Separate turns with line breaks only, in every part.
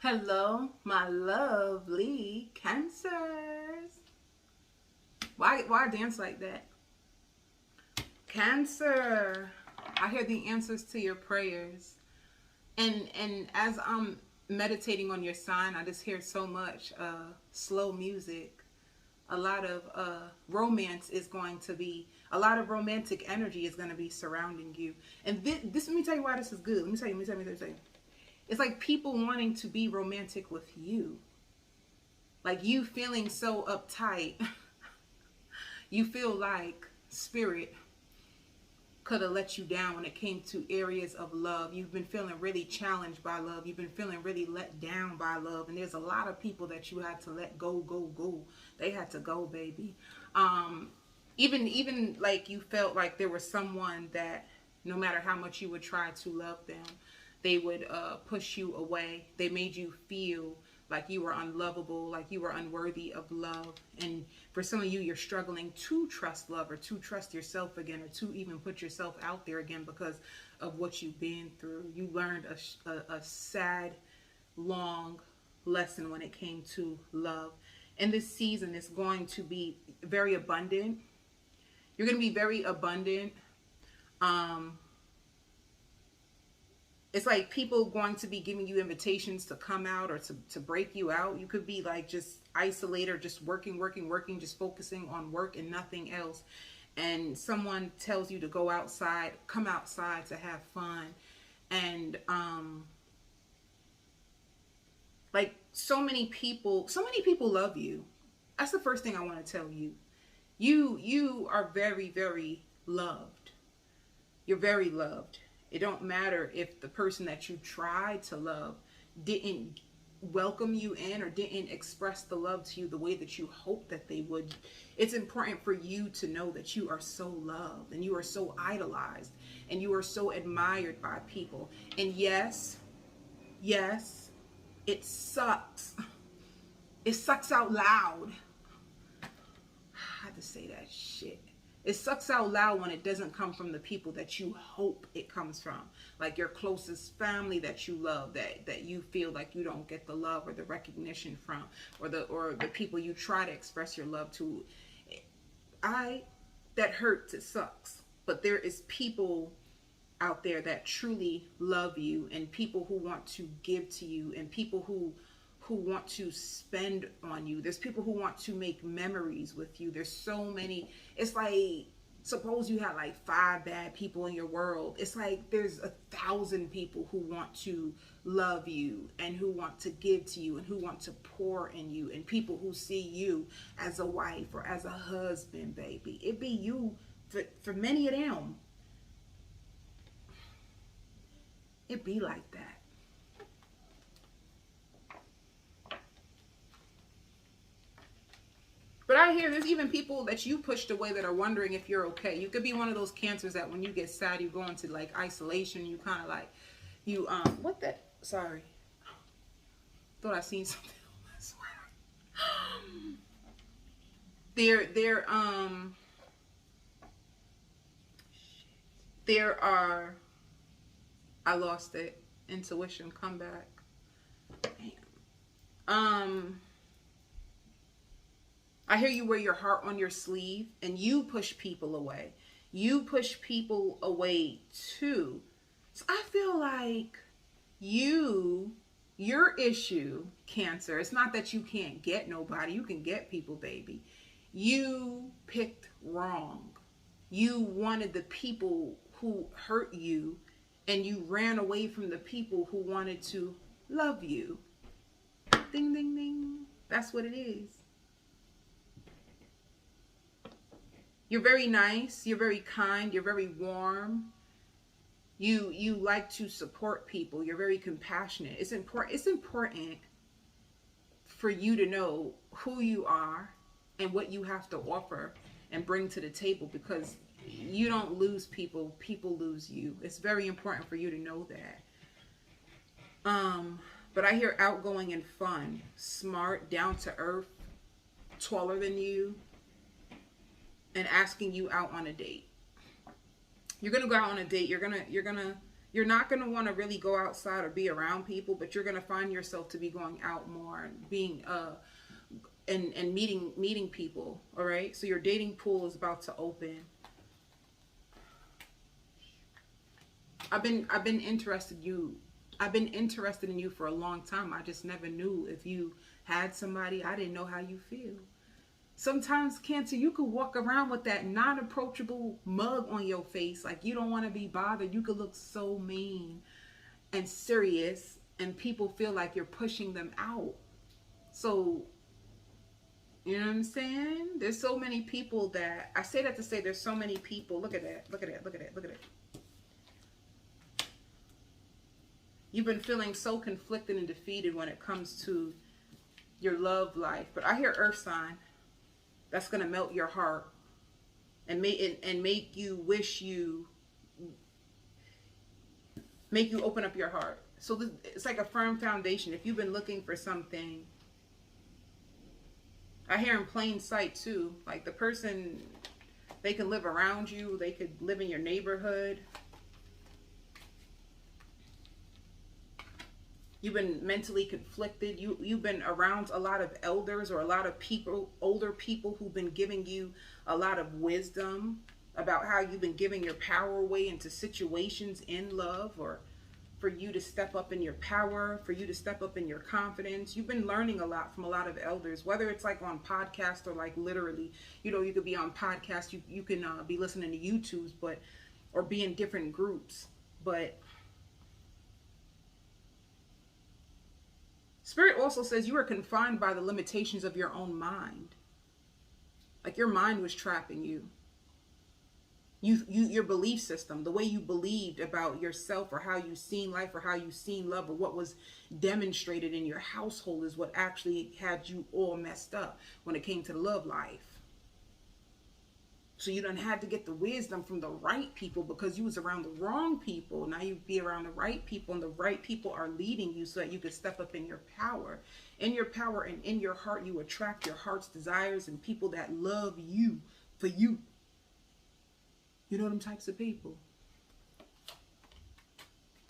Hello, my lovely cancers. Why dance like that? Cancer. I hear the answers to your prayers. And as I'm meditating on your sign, I just hear so much slow music. A lot of romance is going to be, a lot of romantic energy is going to be surrounding you. And this, let me tell you why this is good. Let me tell you. It's like people wanting to be romantic with you. Like you feeling so uptight. You feel like spirit could have let you down when it came to areas of love. You've been feeling really challenged by love. You've been feeling really let down by love. And there's a lot of people that you had to let go. They had to go, baby. Even like you felt like there was someone that no matter how much you would try to love them, they would push you away. They made you feel like you were unlovable, like you were unworthy of love. And for some of you, you're struggling to trust love or to trust yourself again or to even put yourself out there again because of what you've been through. You learned a sad, long lesson when it came to love. And this season is going to be very abundant. You're going to be very abundant. It's like people going to be giving you invitations to come out or to break you out. You could be like just isolated or just working, just focusing on work and nothing else. And someone tells you to go outside, come outside to have fun. And like so many people love you. That's the first thing I want to tell you. You are very, very loved. You're very loved. It don't matter if the person that you tried to love didn't welcome you in or didn't express the love to you the way that you hoped that they would. It's important for you to know that you are so loved and you are so idolized and you are so admired by people. And yes, it sucks. It sucks out loud. I had to say that shit. It sucks out loud when it doesn't come from the people that you hope it comes from. Like your closest family that you love, that you feel like you don't get the love or the recognition from, or the people you try to express your love to. That hurts, it sucks. But there is people out there that truly love you, and people who want to give to you, and people who want to spend on you. There's people who want to make memories with you. There's so many. It's like, suppose you had like 5 bad people in your world. It's like there's 1,000 people who want to love you and who want to give to you and who want to pour in you, and people who see you as a wife or as a husband, baby. It be you for many of them. It be like that. But I hear there's even people that you pushed away that are wondering if you're okay. You could be one of those cancers that when you get sad, you go into like isolation. You kind of like, what that? Sorry. Thought I seen something on my sweater. There are, I lost it. Intuition, come back. Damn. I hear you wear your heart on your sleeve and you push people away. You push people away too. So I feel like your issue, Cancer, it's not that you can't get nobody. You can get people, baby. You picked wrong. You wanted the people who hurt you, and you ran away from the people who wanted to love you. Ding, ding, ding. That's what it is. You're very nice, you're very kind, you're very warm. You like to support people, you're very compassionate. It's important for you to know who you are and what you have to offer and bring to the table, because you don't lose people, people lose you. It's very important for you to know that. But I hear outgoing and fun, smart, down to earth, taller than you, and asking you out on a date. You're gonna go out on a date. You're gonna You're not going to want to really go outside or be around people, but you're going to find yourself to be going out more and being and meeting people. All right, so your dating pool is about to open. I've been interested in you for a long time. I just never knew if you had somebody. I didn't know how you feel. Sometimes, Cancer, you could walk around with that non-approachable mug on your face, like you don't want to be bothered. You could look so mean and serious, and people feel like you're pushing them out. So, you know what I'm saying? There's so many people that, I say that to say there's so many people. Look at that. Look at that. Look at that. Look at that. You've been feeling so conflicted and defeated when it comes to your love life. But I hear Earth sign. That's going to melt your heart and make you open up your heart. So it's like a firm foundation. If you've been looking for something, I hear in plain sight too. Like the person, they can live around you. They could live in your neighborhood. You've been mentally conflicted. You've been around a lot of elders or a lot of people, older people who've been giving you a lot of wisdom about how you've been giving your power away into situations in love, or for you to step up in your power, for you to step up in your confidence. You've been learning a lot from a lot of elders, whether it's like on podcast or like literally, you know, you could be on podcast, you can be listening to YouTubes, or be in different groups. But Spirit also says you are confined by the limitations of your own mind. Like your mind was trapping you. Your belief system, the way you believed about yourself or how you seen life or how you seen love or what was demonstrated in your household is what actually had you all messed up when it came to the love life. So you done had to get the wisdom from the right people because you was around the wrong people. Now you be around the right people, and the right people are leading you so that you can step up in your power. In your power and in your heart, you attract your heart's desires and people that love you for you. You know them types of people.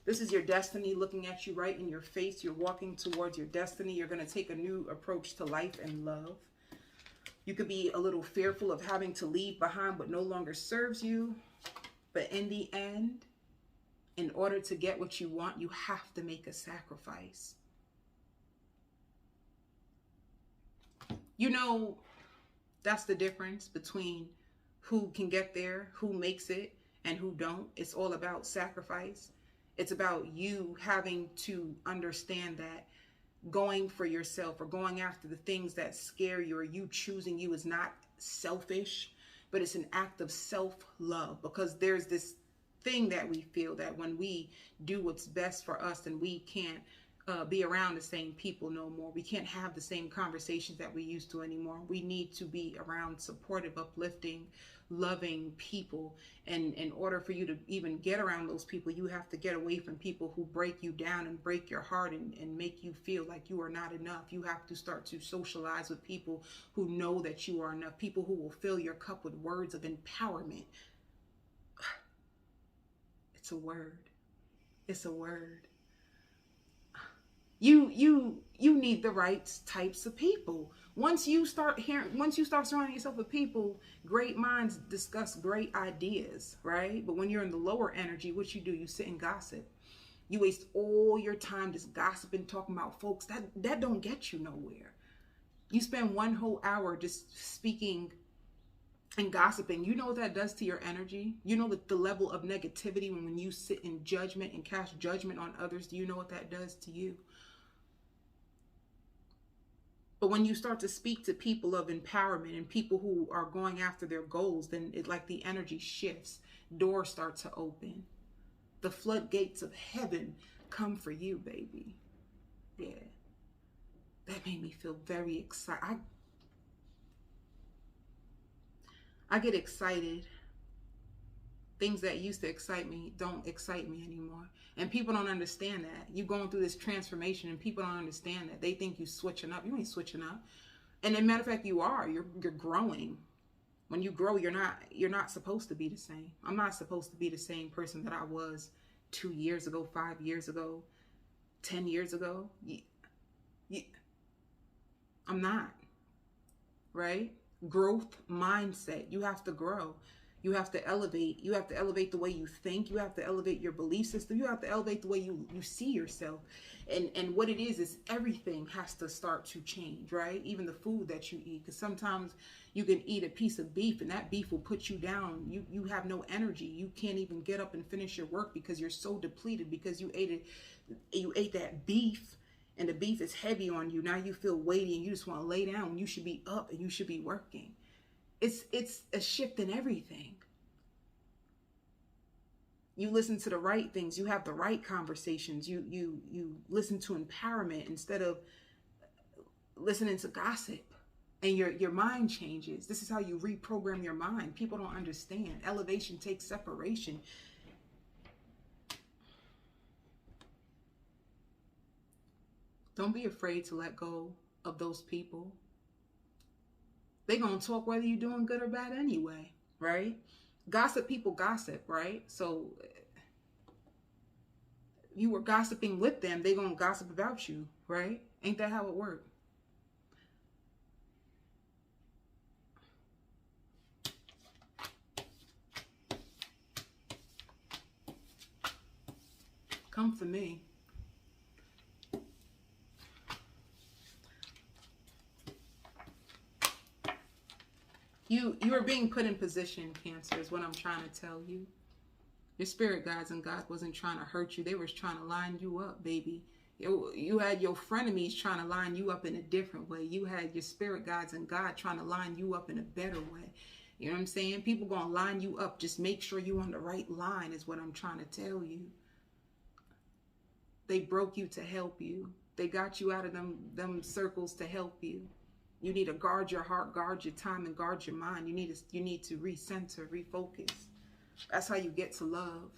This is your destiny looking at you right in your face. You're walking towards your destiny. You're going to take a new approach to life and love. You could be a little fearful of having to leave behind what no longer serves you. But in the end, in order to get what you want, you have to make a sacrifice. You know, that's the difference between who can get there, who makes it, and who don't. It's all about sacrifice. It's about you having to understand that going for yourself or going after the things that scare you or you choosing you is not selfish, but it's an act of self-love, because there's this thing that we feel that when we do what's best for us, then we can't be around the same people no more. We can't have the same conversations that we used to anymore. We need to be around supportive, uplifting, loving people. And in order for you to even get around those people, you have to get away from people who break you down and break your heart and make you feel like you are not enough. You have to start to socialize with people who know that you are enough, people who will fill your cup with words of empowerment. It's a word. It's a word. You need the right types of people. Once you start surrounding yourself with people, great minds discuss great ideas, right? But when you're in the lower energy, what you do, you sit and gossip. You waste all your time just gossiping, talking about folks. That don't get you nowhere. You spend one whole hour just speaking and gossiping. You know what that does to your energy? You know the level of negativity when you sit in judgment and cast judgment on others. Do you know what that does to you? But when you start to speak to people of empowerment and people who are going after their goals, then it like the energy shifts. Doors start to open. The floodgates of heaven come for you, baby. Yeah. That made me feel very excited. I get excited. Things that used to excite me don't excite me anymore. And people don't understand that. You're going through this transformation and people don't understand that. They think you switching up. You ain't switching up. And as a matter of fact, you are. You're growing. When you grow, you're not supposed to be the same. I'm not supposed to be the same person that I was 2 years ago, 5 years ago, 10 years ago. I'm not, right? Growth mindset. You have to grow. You have to elevate. You have to elevate the way you think. You have to elevate your belief system. You have to elevate the way you see yourself. And what it is everything has to start to change, right? Even the food that you eat. Because sometimes you can eat a piece of beef and that beef will put you down. You have no energy. You can't even get up and finish your work because you're so depleted because you ate that beef. And the beef is heavy on you. Now you feel weighty and you just want to lay down when you should be up and you should be working. It's a shift in everything. You listen to the right things. You have the right conversations. You listen to empowerment instead of listening to gossip. And your mind changes. This is how you reprogram your mind. People don't understand. Elevation takes separation. Don't be afraid to let go of those people. They're going to talk whether you're doing good or bad anyway, right? Gossip people gossip, right? So you were gossiping with them, they're going to gossip about you, right? Ain't that how it works? Come for me. You are being put in position, Cancer, is what I'm trying to tell you. Your spirit guides and God wasn't trying to hurt you. They were trying to line you up, baby. You had your frenemies trying to line you up in a different way. You had your spirit guides and God trying to line you up in a better way. You know what I'm saying? People going to line you up. Just make sure you're on the right line is what I'm trying to tell you. They broke you to help you. They got you out of them circles to help you. You need to guard your heart, guard your time, and guard your mind. You need to recenter, refocus. That's how you get to love.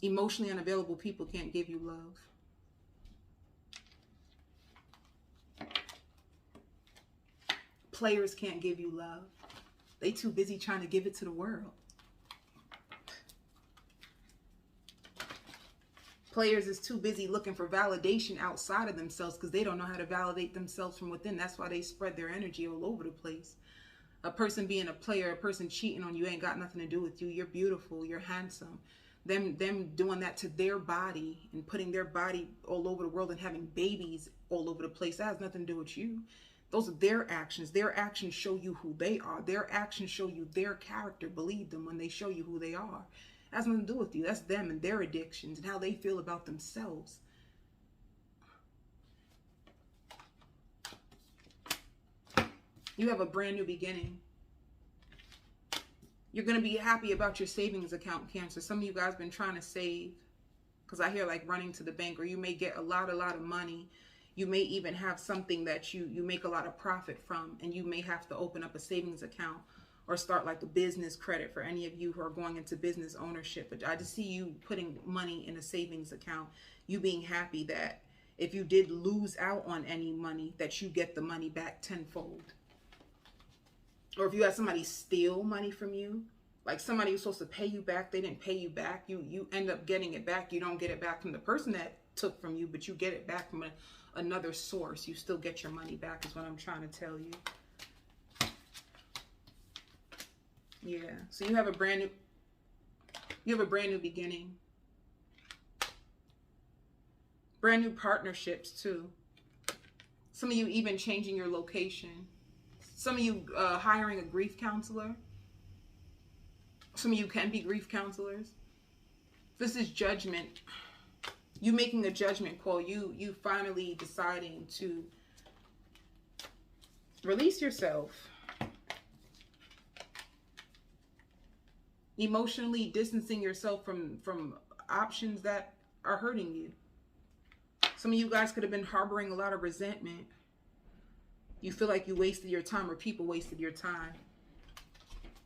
Emotionally unavailable people can't give you love. Players can't give you love. They too busy trying to give it to the world. Players is too busy looking for validation outside of themselves because they don't know how to validate themselves from within. That's why they spread their energy all over the place. A person being a player, a person cheating on you ain't got nothing to do with you. You're beautiful. You're handsome. Them doing that to their body and putting their body all over the world and having babies all over the place, that has nothing to do with you. Those are their actions. Their actions show you who they are. Their actions show you their character. Believe them when they show you who they are. It has nothing to do with you. That's them and their addictions and how they feel about themselves. You have a brand new beginning. You're going to be happy about your savings account, Cancer. Some of you guys been trying to save because I hear like running to the bank, or you may get a lot of money. You may even have something that you make a lot of profit from, and you may have to open up a savings account or start like a business credit for any of you who are going into business ownership. But I just see you putting money in a savings account, you being happy that if you did lose out on any money, that you get the money back tenfold. Or if you had somebody steal money from you, like somebody was supposed to pay you back, they didn't pay you back, you end up getting it back. You don't get it back from the person that took from you, but you get it back from another source. You still get your money back is what I'm trying to tell you. Yeah, so you have a brand new beginning. Brand new partnerships too. Some of you even changing your location. Some of you hiring a grief counselor. Some of you can be grief counselors. This is judgment. You making a judgment call. You finally deciding to release yourself. Emotionally distancing yourself from options that are hurting you. Some of you guys could have been harboring a lot of resentment. You feel like you wasted your time, or people wasted your time.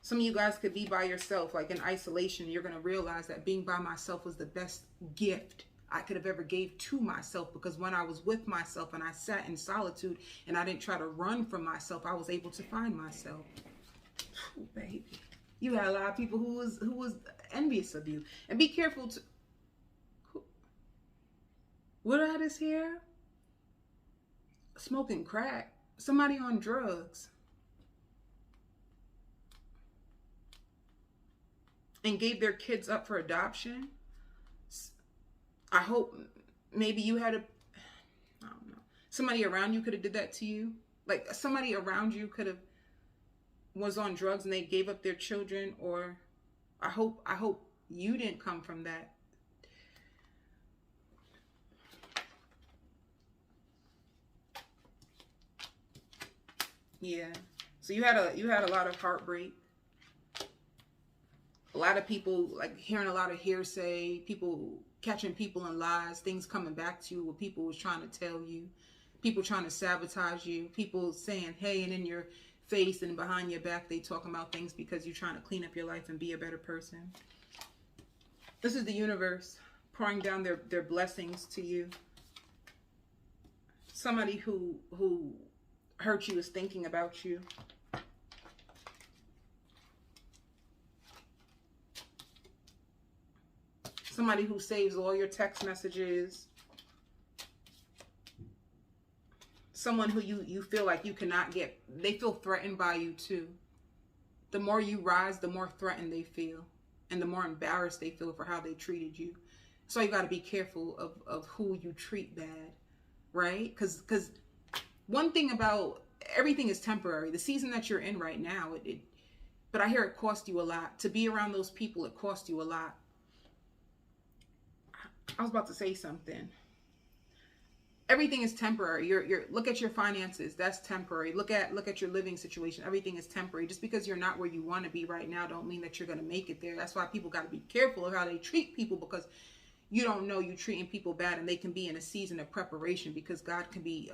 Some of you guys could be by yourself, like in isolation. You're going to realize that being by myself was the best gift I could have ever gave to myself, because when I was with myself and I sat in solitude and I didn't try to run from myself, I was able to find myself. Ooh, baby. You had a lot of people who was envious of you. And be careful to... What I just hear? Smoking crack. Somebody on drugs. And gave their kids up for adoption. I hope maybe you had I don't know. Somebody around you could have did that to you. Like somebody around you could have was on drugs and they gave up their children. Or I hope you didn't come from that. Yeah. So you had a lot of heartbreak. A lot of people, like hearing a lot of hearsay, people catching people in lies, things coming back to you, what people was trying to tell you, people trying to sabotage you, people saying, hey, and in your face and behind your back, they talking about things because you're trying to clean up your life and be a better person. This is the universe pouring down their blessings to you. Somebody who hurt you is thinking about you. Somebody who saves all your text messages. Someone who you feel like you cannot get. They feel threatened by you too. The more you rise, the more threatened they feel. And the more embarrassed they feel for how they treated you. So you got to be careful of who you treat bad. Right? Because one thing about everything is temporary. The season that you're in right now, but I hear it cost you a lot. To be around those people, it cost you a lot. I was about to say something. Everything is temporary. Look at your finances. That's temporary. Look at your living situation. Everything is temporary. Just because you're not where you want to be right now don't mean that you're going to make it there. That's why people got to be careful of how they treat people, because you don't know you're treating people bad, and they can be in a season of preparation, because God can be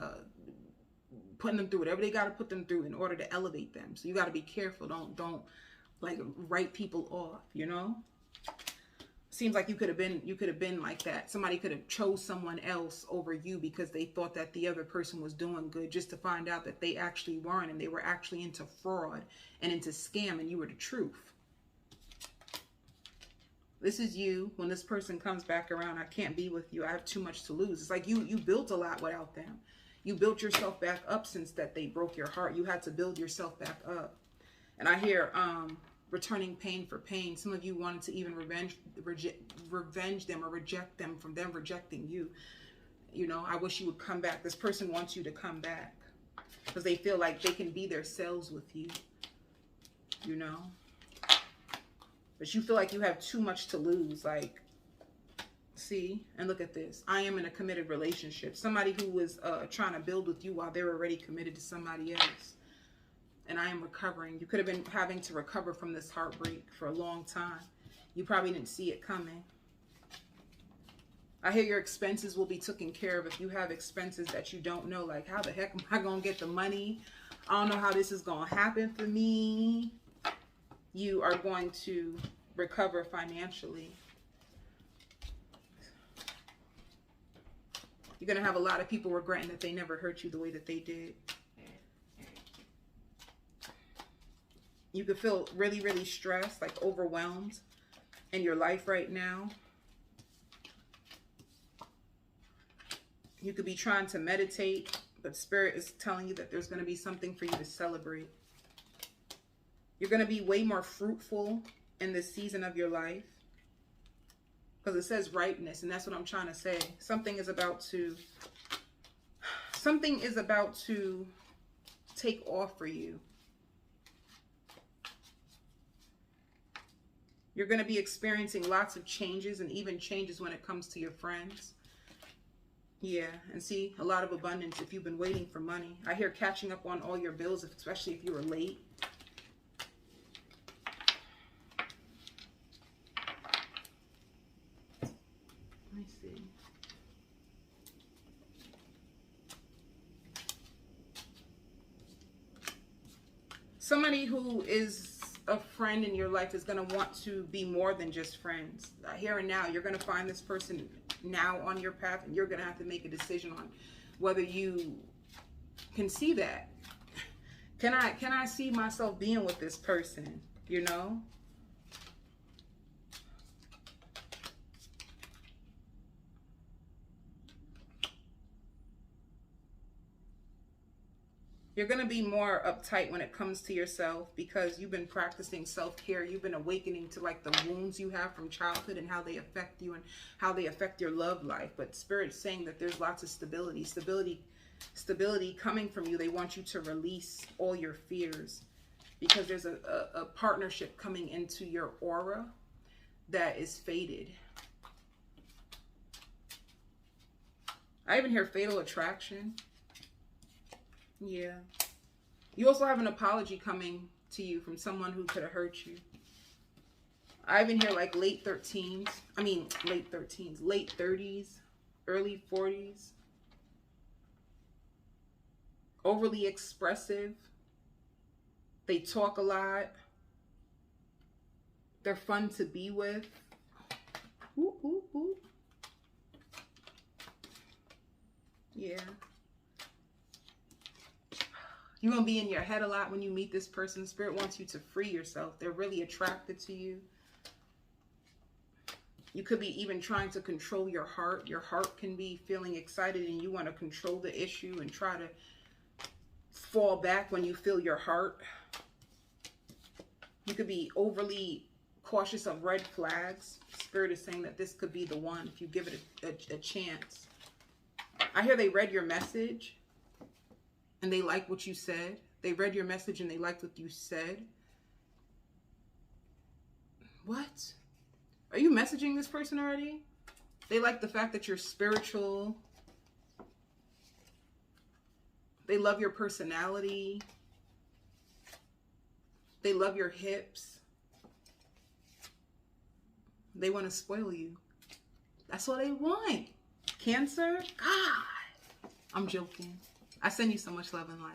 putting them through whatever they got to put them through in order to elevate them. So you got to be careful. Don't like write people off, you know? Seems like you could have been like that. Somebody could have chose someone else over you because they thought that the other person was doing good, just to find out that they actually weren't, and they were actually into fraud and into scam, and you were the truth. This is you. When this person comes back around, I can't be with you. I have too much to lose. It's like you built a lot without them. You built yourself back up since that they broke your heart. You had to build yourself back up. And I hear returning pain for pain. Some of you wanted to even revenge them or reject them from them rejecting you. You know, I wish you would come back. This person wants you to come back because they feel like they can be themselves with you, you know. But you feel like you have too much to lose. Like, see, and look at this. I am in a committed relationship. Somebody who was trying to build with you while they're already committed to somebody else. And I am recovering. You could have been having to recover from this heartbreak for a long time. You probably didn't see it coming. I hear your expenses will be taken care of. If you have expenses that you don't know, like, how the heck am I going to get the money? I don't know how this is going to happen for me. You are going to recover financially. You're going to have a lot of people regretting that they never hurt you the way that they did. You could feel really, really stressed, like overwhelmed in your life right now. You could be trying to meditate, but Spirit is telling you that there's going to be something for you to celebrate. You're going to be way more fruitful in this season of your life. Because it says ripeness, and that's what I'm trying to say. Something is about to take off for you. You're going to be experiencing lots of changes, and even changes when it comes to your friends. Yeah, and see, a lot of abundance if you've been waiting for money. I hear catching up on all your bills, especially if you were late. Let me see. Somebody who is a friend in your life is going to want to be more than just friends. Here and now, you're going to find this person now on your path, and you're going to have to make a decision on whether you can see that. Can I see myself being with this person, you know? You're going to be more uptight when it comes to yourself because you've been practicing self-care. You've been awakening to like the wounds you have from childhood and how they affect you and how they affect your love life. But Spirit's saying that there's lots of stability coming from you. They want you to release all your fears because there's a partnership coming into your aura that is fated. I even hear fatal attraction. Yeah. You also have an apology coming to you from someone who could have hurt you. I even hear like late 30s, early 40s. Overly expressive. They talk a lot. They're fun to be with. Ooh, ooh, ooh. Yeah. You're going to be in your head a lot when you meet this person. Spirit wants you to free yourself. They're really attracted to you. You could be even trying to control your heart. Your heart can be feeling excited and you want to control the issue and try to fall back when you feel your heart. You could be overly cautious of red flags. Spirit is saying that this could be the one if you give it a chance. I hear they read your message and they like what you said. They read your message and they liked what you said. What? Are you messaging this person already? They like the fact that you're spiritual. They love your personality. They love your hips. They want to spoil you. That's what they want. Cancer? God. I'm joking. I send you so much love and light.